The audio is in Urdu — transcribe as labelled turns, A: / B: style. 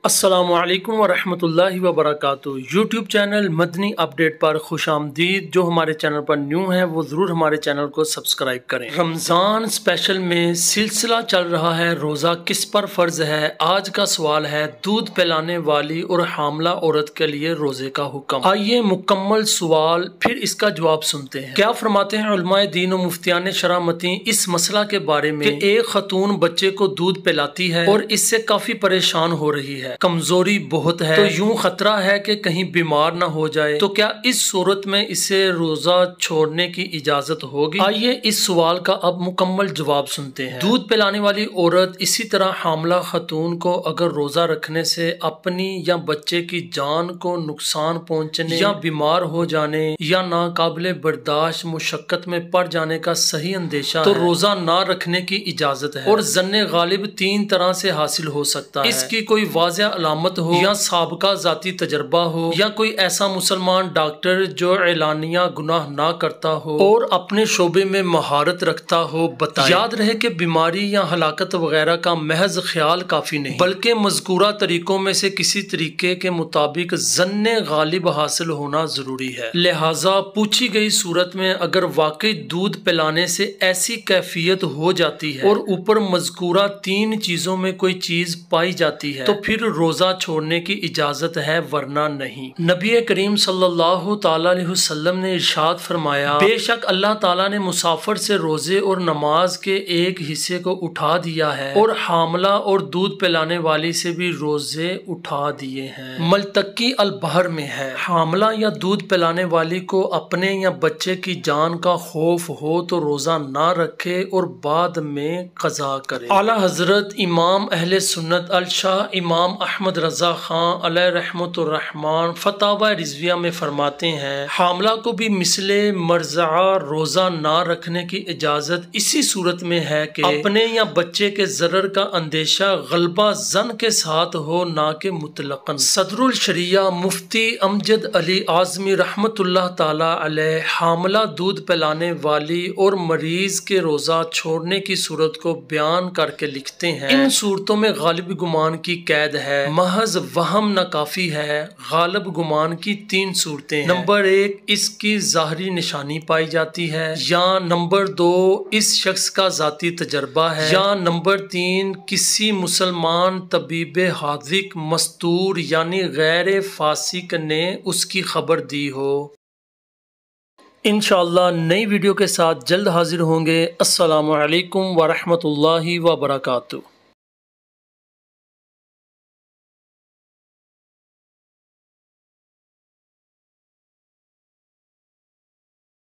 A: السلام علیکم ورحمۃ اللہ وبرکاتہ۔ یوٹیوب چینل مدنی اپڈیٹ پر خوش آمدید۔ جو ہمارے چینل پر نیو ہیں وہ ضرور ہمارے چینل کو سبسکرائب کریں۔ رمضان اسپیشل میں سلسلہ چل رہا ہے روزہ کس پر فرض ہے۔ آج کا سوال ہے دودھ پلانے والی اور حاملہ عورت کے لیے روزے کا حکم۔ آئیے مکمل سوال پھر اس کا جواب سنتے ہیں۔ کیا فرماتے ہیں علماء دین و مفتیان شرع متی اس مسئلہ کے بارے میں کہ ایک خاتون بچے کو دودھ پلاتی ہے اور اس سے کافی پریشان ہو رہی ہے، کمزوری بہت ہے، تو یوں خطرہ ہے کہ کہیں بیمار نہ ہو جائے، تو کیا اس صورت میں اسے روزہ چھوڑنے کی اجازت ہوگی؟ آئیے اس سوال کا اب مکمل جواب سنتے ہیں۔ دودھ پلانے والی عورت اسی طرح حاملہ خاتون کو اگر روزہ رکھنے سے اپنی یا بچے کی جان کو نقصان پہنچنے یا بیمار ہو جانے یا ناقابل برداشت مشقت میں پڑ جانے کا صحیح اندیشہ تو روزہ نہ رکھنے کی اجازت ہے، اور ظن غالب تین طرح سے حاصل ہو سکتا ہے۔ اس کی کوئی واضح علامت ہو، یا سابقہ ذاتی تجربہ ہو، یا کوئی ایسا مسلمان ڈاکٹر جو اعلانیہ گناہ نہ کرتا ہو اور اپنے شعبے میں مہارت رکھتا ہو بتائے۔ یاد رہے کہ بیماری یا ہلاکت وغیرہ کا محض خیال کافی نہیں، بلکہ مذکورہ طریقوں میں سے کسی طریقے کے مطابق ظن غالب حاصل ہونا ضروری ہے۔ لہٰذا پوچھی گئی صورت میں اگر واقعی دودھ پلانے سے ایسی کیفیت ہو جاتی ہے اور اوپر مذکورہ تین چیزوں میں کوئی چیز پائی جاتی ہے تو پھر روزہ چھوڑنے کی اجازت ہے، ورنہ نہیں۔ نبی کریم صلی اللہ تعالی علیہ وسلم نے ارشاد فرمایا، بے شک اللہ تعالیٰ نے مسافر سے روزے اور نماز کے ایک حصے کو اٹھا دیا ہے اور حاملہ اور دودھ پلانے والی سے بھی روزے اٹھا دیے ہیں۔ ملتقی البحر میں ہے، حاملہ یا دودھ پلانے والی کو اپنے یا بچے کی جان کا خوف ہو تو روزہ نہ رکھے اور بعد میں قضا کرے۔ اعلیٰ حضرت امام اہل سنت الشاہ امام احمد رضا خان علیہ رحمت الرحمن فتاوی رضویہ میں فرماتے ہیں، حاملہ کو بھی مثل مرضعہ روزہ نہ رکھنے کی اجازت اسی صورت میں ہے کہ اپنے یا بچے کے ضرر کا اندیشہ غلبہ ظن کے ساتھ ہو، نہ کہ مطلقاً۔ صدر الشریعہ مفتی امجد علی اعظمی رحمت اللہ تعالی علیہ حاملہ دودھ پلانے والی اور مریض کے روزہ چھوڑنے کی صورت کو بیان کر کے لکھتے ہیں، ان صورتوں میں غالب گمان کی قید ہے، محض وہم نہ کافی ہے۔ غالب گمان کی تین صورتیں ہیں، نمبر ایک اس کی ظاہری نشانی پائی جاتی ہے، یا نمبر دو اس شخص کا ذاتی تجربہ ہے، یا نمبر تین کسی مسلمان طبیب حاذق مستور یعنی غیر فاسق نے اس کی خبر دی ہو۔ انشاءاللہ نئی ویڈیو کے ساتھ جلد حاضر ہوں گے۔ السلام علیکم ورحمۃ اللہ وبرکاتہ۔